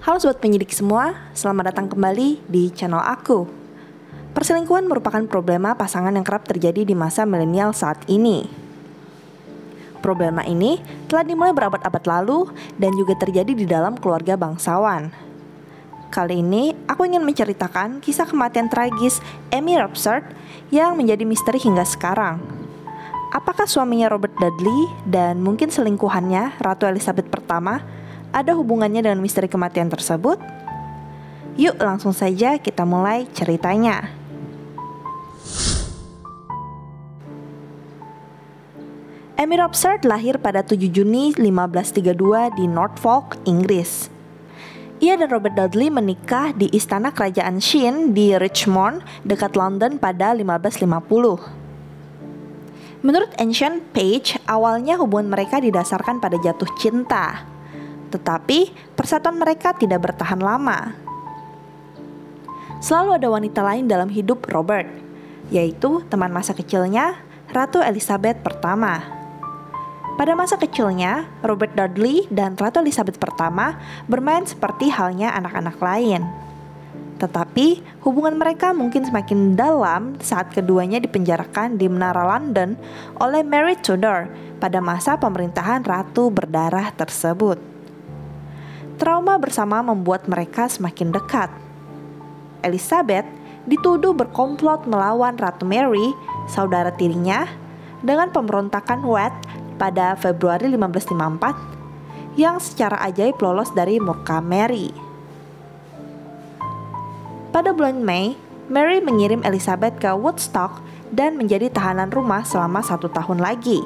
Halo sobat penyidik semua, selamat datang kembali di channel aku. Perselingkuhan merupakan problema pasangan yang kerap terjadi di masa milenial saat ini. Problema ini telah dimulai berabad-abad lalu dan juga terjadi di dalam keluarga bangsawan. Kali ini aku ingin menceritakan kisah kematian tragis Amy Robsart yang menjadi misteri hingga sekarang. Apakah suaminya Robert Dudley dan mungkin selingkuhannya Ratu Elizabeth pertama ada hubungannya dengan misteri kematian tersebut? Yuk langsung saja kita mulai ceritanya. Amy Robsart lahir pada 7 Juni 1532 di Norfolk, Inggris. Ia dan Robert Dudley menikah di istana kerajaan Sheen di Richmond, dekat London pada 1550. Menurut Ancient Page, awalnya hubungan mereka didasarkan pada jatuh cinta. Tetapi persatuan mereka tidak bertahan lama. Selalu ada wanita lain dalam hidup Robert, yaitu teman masa kecilnya, Ratu Elizabeth pertama. Pada masa kecilnya, Robert Dudley dan Ratu Elizabeth pertama bermain seperti halnya anak-anak lain. Tetapi hubungan mereka mungkin semakin dalam saat keduanya dipenjarakan di Menara London oleh Mary Tudor pada masa pemerintahan Ratu berdarah tersebut. Trauma bersama membuat mereka semakin dekat. Elizabeth dituduh berkomplot melawan Ratu Mary, saudara tirinya, dengan pemberontakan White pada Februari 1554 yang secara ajaib lolos dari murka Mary. Pada bulan Mei, Mary mengirim Elizabeth ke Woodstock dan menjadi tahanan rumah selama 1 tahun lagi.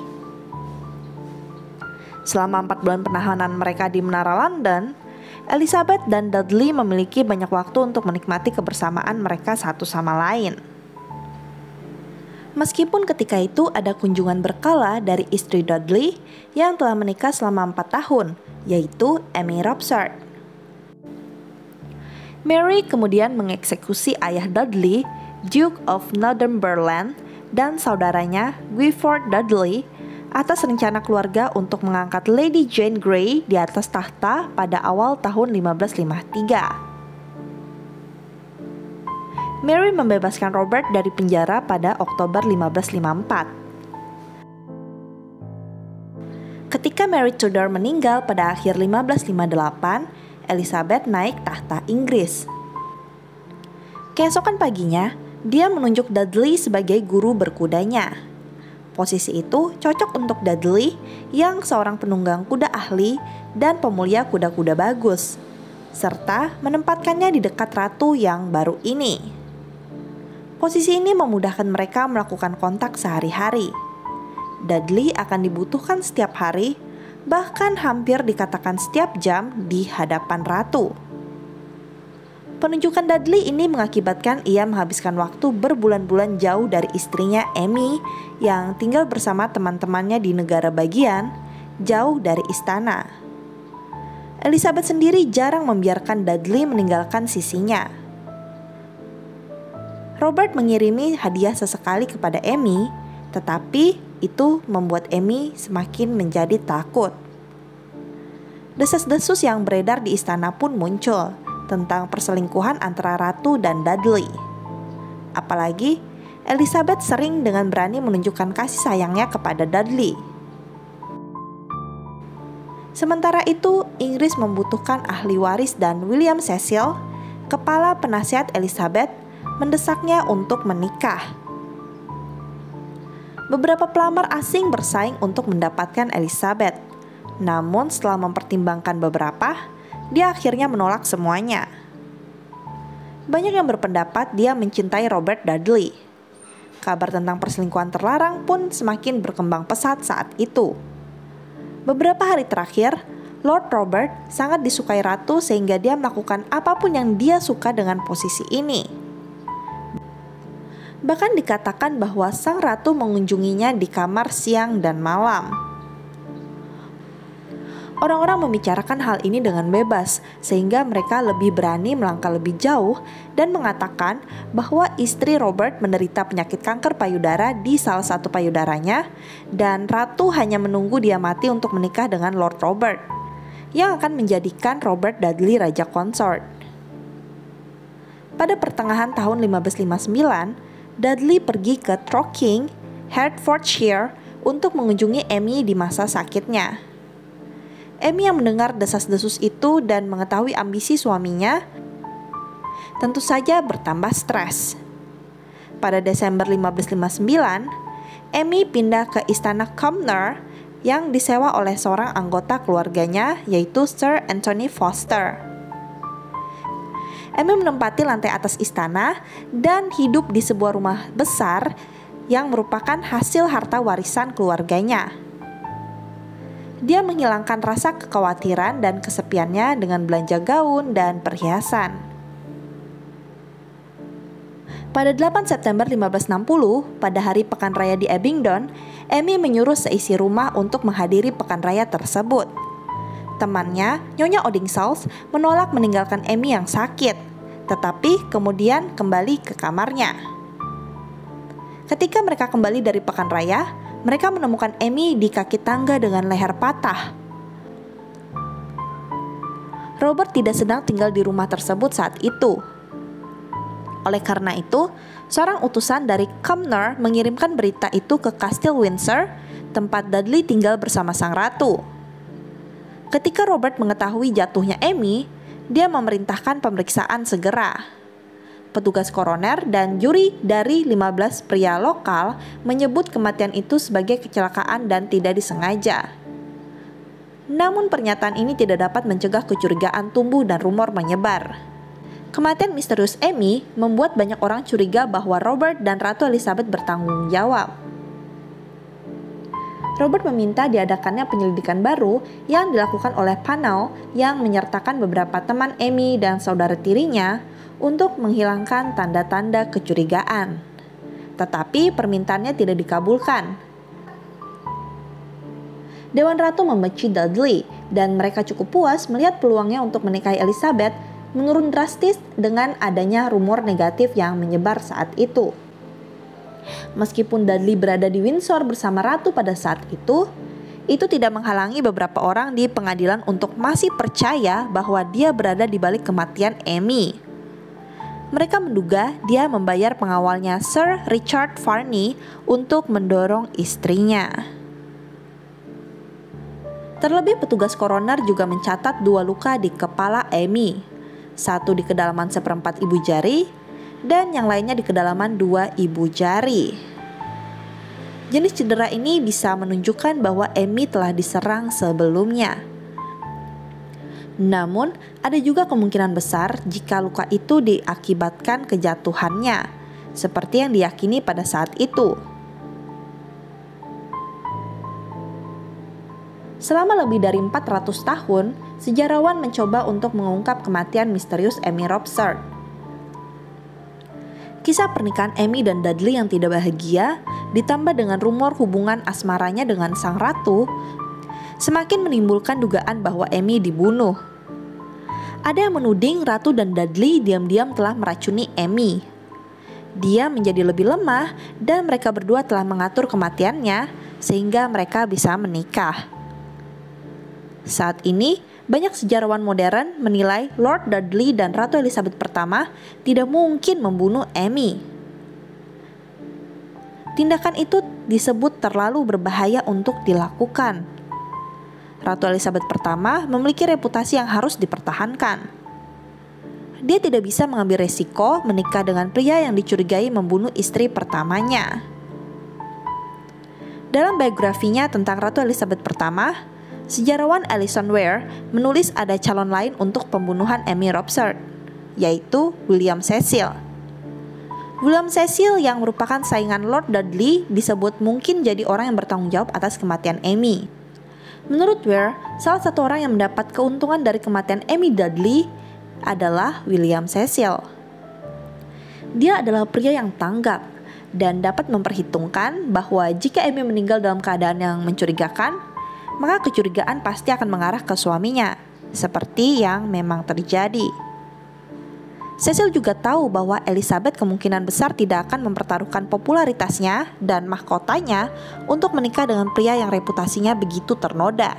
Selama 4 bulan penahanan mereka di Menara London, Elizabeth dan Dudley memiliki banyak waktu untuk menikmati kebersamaan mereka satu sama lain. Meskipun ketika itu ada kunjungan berkala dari istri Dudley yang telah menikah selama 4 tahun, yaitu Amy Robsart. Mary kemudian mengeksekusi ayah Dudley, Duke of Northumberland, dan saudaranya Gifford Dudley atas rencana keluarga untuk mengangkat Lady Jane Grey di atas tahta pada awal tahun 1553. Mary membebaskan Robert dari penjara pada Oktober 1554. Ketika Mary Tudor meninggal pada akhir 1558, Elizabeth naik tahta Inggris. Keesokan paginya, dia menunjuk Dudley sebagai guru berkudanya. Posisi itu cocok untuk Dudley yang seorang penunggang kuda ahli dan pemulia kuda-kuda bagus, serta menempatkannya di dekat ratu yang baru ini. Posisi ini memudahkan mereka melakukan kontak sehari-hari. Dudley akan dibutuhkan setiap hari, bahkan hampir dikatakan setiap jam di hadapan ratu. Penunjukan Dudley ini mengakibatkan ia menghabiskan waktu berbulan-bulan jauh dari istrinya Amy yang tinggal bersama teman-temannya di negara bagian, jauh dari istana. Elizabeth sendiri jarang membiarkan Dudley meninggalkan sisinya. Robert mengirimi hadiah sesekali kepada Amy, tetapi itu membuat Amy semakin menjadi takut. Desas-desus yang beredar di istana pun muncul tentang perselingkuhan antara Ratu dan Dudley. Apalagi Elizabeth sering dengan berani menunjukkan kasih sayangnya kepada Dudley. Sementara itu, Inggris membutuhkan ahli waris dan William Cecil, kepala penasihat Elizabeth, mendesaknya untuk menikah. Beberapa pelamar asing bersaing untuk mendapatkan Elizabeth. Namun setelah mempertimbangkan beberapa, dia akhirnya menolak semuanya. Banyak yang berpendapat dia mencintai Robert Dudley. Kabar tentang perselingkuhan terlarang pun semakin berkembang pesat saat itu. Beberapa hari terakhir, Lord Robert sangat disukai ratu sehingga dia melakukan apapun yang dia suka dengan posisi ini. Bahkan dikatakan bahwa sang ratu mengunjunginya di kamar siang dan malam. Orang-orang membicarakan hal ini dengan bebas, sehingga mereka lebih berani melangkah lebih jauh dan mengatakan bahwa istri Robert menderita penyakit kanker payudara di salah satu payudaranya, dan ratu hanya menunggu dia mati untuk menikah dengan Lord Robert. yang akan menjadikan Robert Dudley raja konsort. Pada pertengahan tahun 1559, Dudley pergi ke Dorking, Hertfordshire untuk mengunjungi Amy di masa sakitnya. Amy yang mendengar desas-desus itu dan mengetahui ambisi suaminya, tentu saja bertambah stres. Pada Desember 1559, Amy pindah ke istana Cumnor yang disewa oleh seorang anggota keluarganya, yaitu Sir Anthony Foster. Amy menempati lantai atas istana dan hidup di sebuah rumah besar yang merupakan hasil harta warisan keluarganya. Dia menghilangkan rasa kekhawatiran dan kesepiannya dengan belanja gaun dan perhiasan. Pada 8 September 1560, pada hari pekan raya di Abingdon, Amy menyuruh seisi rumah untuk menghadiri pekan raya tersebut. Temannya, Nyonya Odingsalls, menolak meninggalkan Amy yang sakit, tetapi kemudian kembali ke kamarnya. Ketika mereka kembali dari pekan raya, mereka menemukan Amy di kaki tangga dengan leher patah. Robert tidak sedang tinggal di rumah tersebut saat itu. Oleh karena itu, seorang utusan dari Cumnor mengirimkan berita itu ke Kastil Windsor, tempat Dudley tinggal bersama sang ratu. Ketika Robert mengetahui jatuhnya Amy, dia memerintahkan pemeriksaan segera. Petugas koroner dan juri dari 15 pria lokal menyebut kematian itu sebagai kecelakaan dan tidak disengaja. Namun pernyataan ini tidak dapat mencegah kecurigaan tumbuh dan rumor menyebar. Kematian misterius Amy membuat banyak orang curiga bahwa Robert dan Ratu Elizabeth bertanggung jawab. Robert meminta diadakannya penyelidikan baru yang dilakukan oleh panel yang menyertakan beberapa teman Amy dan saudara tirinya untuk menghilangkan tanda-tanda kecurigaan. Tetapi permintaannya tidak dikabulkan. Dewan Ratu membenci Dudley dan mereka cukup puas melihat peluangnya untuk menikahi Elizabeth menurun drastis dengan adanya rumor negatif yang menyebar saat itu. Meskipun Dudley berada di Windsor bersama Ratu pada saat itu tidak menghalangi beberapa orang di pengadilan untuk masih percaya bahwa dia berada di balik kematian Amy. Mereka menduga dia membayar pengawalnya Sir Richard Varney untuk mendorong istrinya. Terlebih petugas koroner juga mencatat 2 luka di kepala Amy. Satu di kedalaman 1/4 ibu jari dan yang lainnya di kedalaman 2 ibu jari. Jenis cedera ini bisa menunjukkan bahwa Amy telah diserang sebelumnya. Namun, ada juga kemungkinan besar jika luka itu diakibatkan kejatuhannya, seperti yang diyakini pada saat itu. Selama lebih dari 400 tahun, sejarawan mencoba untuk mengungkap kematian misterius Amy Robsart. Kisah pernikahan Amy dan Dudley yang tidak bahagia, ditambah dengan rumor hubungan asmaranya dengan sang ratu, semakin menimbulkan dugaan bahwa Amy dibunuh. Ada yang menuding Ratu dan Dudley diam-diam telah meracuni Amy. Dia menjadi lebih lemah dan mereka berdua telah mengatur kematiannya sehingga mereka bisa menikah. Saat ini, banyak sejarawan modern menilai Lord Dudley dan Ratu Elizabeth pertama tidak mungkin membunuh Amy. Tindakan itu disebut terlalu berbahaya untuk dilakukan. Ratu Elizabeth pertama memiliki reputasi yang harus dipertahankan. Dia tidak bisa mengambil resiko menikah dengan pria yang dicurigai membunuh istri pertamanya. Dalam biografinya tentang Ratu Elizabeth pertama, sejarawan Alison Weir menulis ada calon lain untuk pembunuhan Amy Robsart, yaitu William Cecil. William Cecil yang merupakan saingan Lord Dudley disebut mungkin jadi orang yang bertanggung jawab atas kematian Amy. Menurut Weir, salah satu orang yang mendapat keuntungan dari kematian Amy Dudley adalah William Cecil. Dia adalah pria yang tanggap dan dapat memperhitungkan bahwa jika Amy meninggal dalam keadaan yang mencurigakan, maka kecurigaan pasti akan mengarah ke suaminya, seperti yang memang terjadi. Cecil juga tahu bahwa Elizabeth kemungkinan besar tidak akan mempertaruhkan popularitasnya dan mahkotanya untuk menikah dengan pria yang reputasinya begitu ternoda.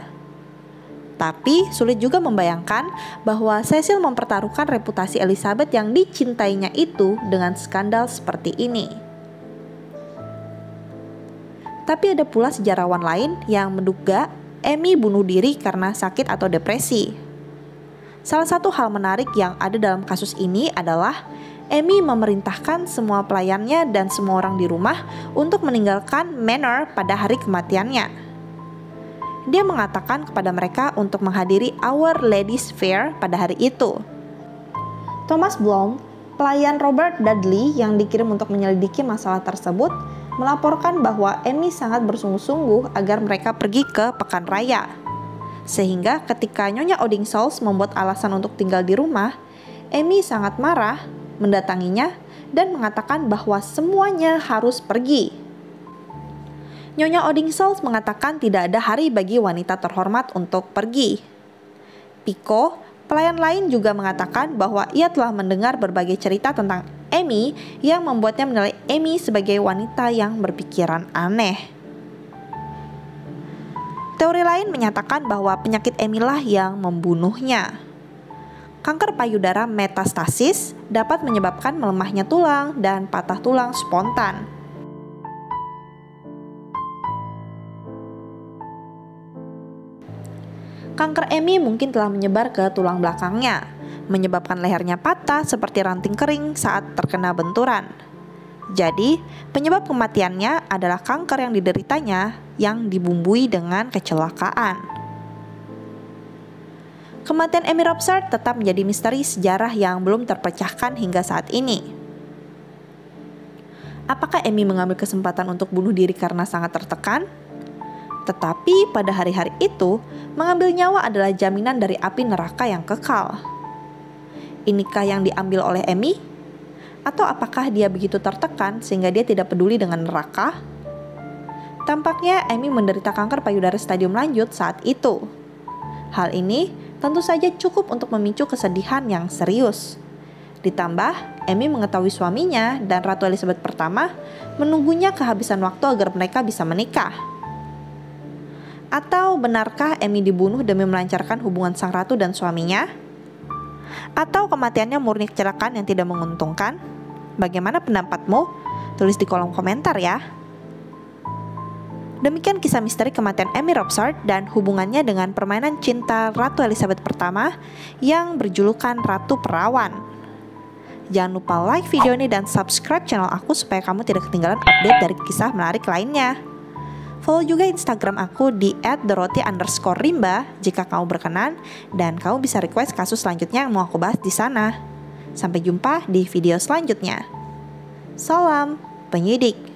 Tetapi sulit juga membayangkan bahwa Cecil mempertaruhkan reputasi Elizabeth yang dicintainya itu dengan skandal seperti ini. Tapi ada pula sejarawan lain yang menduga Amy bunuh diri karena sakit atau depresi. Salah satu hal menarik yang ada dalam kasus ini adalah Amy memerintahkan semua pelayannya dan semua orang di rumah untuk meninggalkan Manor pada hari kematiannya. Dia mengatakan kepada mereka untuk menghadiri Our Lady's Fair pada hari itu. Thomas Bloom, pelayan Robert Dudley yang dikirim untuk menyelidiki masalah tersebut, melaporkan bahwa Amy sangat bersungguh-sungguh agar mereka pergi ke pekan raya. Sehingga ketika Nyonya Odingsols membuat alasan untuk tinggal di rumah, Amy sangat marah, mendatanginya, dan mengatakan bahwa semuanya harus pergi. Nyonya Odingsols mengatakan tidak ada hari bagi wanita terhormat untuk pergi. Pico, pelayan lain juga mengatakan bahwa ia telah mendengar berbagai cerita tentang Amy yang membuatnya menilai Amy sebagai wanita yang berpikiran aneh. Teori lain menyatakan bahwa penyakit Amy lah yang membunuhnya. Kanker payudara metastasis dapat menyebabkan melemahnya tulang dan patah tulang spontan. Kanker Amy mungkin telah menyebar ke tulang belakangnya, menyebabkan lehernya patah seperti ranting kering saat terkena benturan. Jadi, penyebab kematiannya adalah kanker yang dideritanya yang dibumbui dengan kecelakaan. Kematian Amy Robsart tetap menjadi misteri sejarah yang belum terpecahkan hingga saat ini. Apakah Amy mengambil kesempatan untuk bunuh diri karena sangat tertekan? Tetapi pada hari-hari itu, mengambil nyawa adalah jaminan dari api neraka yang kekal. Inikah yang diambil oleh Amy? Atau apakah dia begitu tertekan sehingga dia tidak peduli dengan neraka? Tampaknya Amy menderita kanker payudara stadium lanjut saat itu. Hal ini tentu saja cukup untuk memicu kesedihan yang serius. Ditambah, Amy mengetahui suaminya dan Ratu Elizabeth pertama menunggunya kehabisan waktu agar mereka bisa menikah. Atau benarkah Amy dibunuh demi melancarkan hubungan sang ratu dan suaminya? Atau kematiannya murni kecelakaan yang tidak menguntungkan? Bagaimana pendapatmu? Tulis di kolom komentar ya. Demikian kisah misteri kematian Amy Robsart dan hubungannya dengan permainan cinta Ratu Elizabeth pertama yang berjulukan Ratu Perawan. Jangan lupa like video ini dan subscribe channel aku supaya kamu tidak ketinggalan update dari kisah menarik lainnya. Follow juga Instagram aku di @dorothy_rimba jika kamu berkenan, dan kamu bisa request kasus selanjutnya yang mau aku bahas di sana. Sampai jumpa di video selanjutnya. Salam penyidik.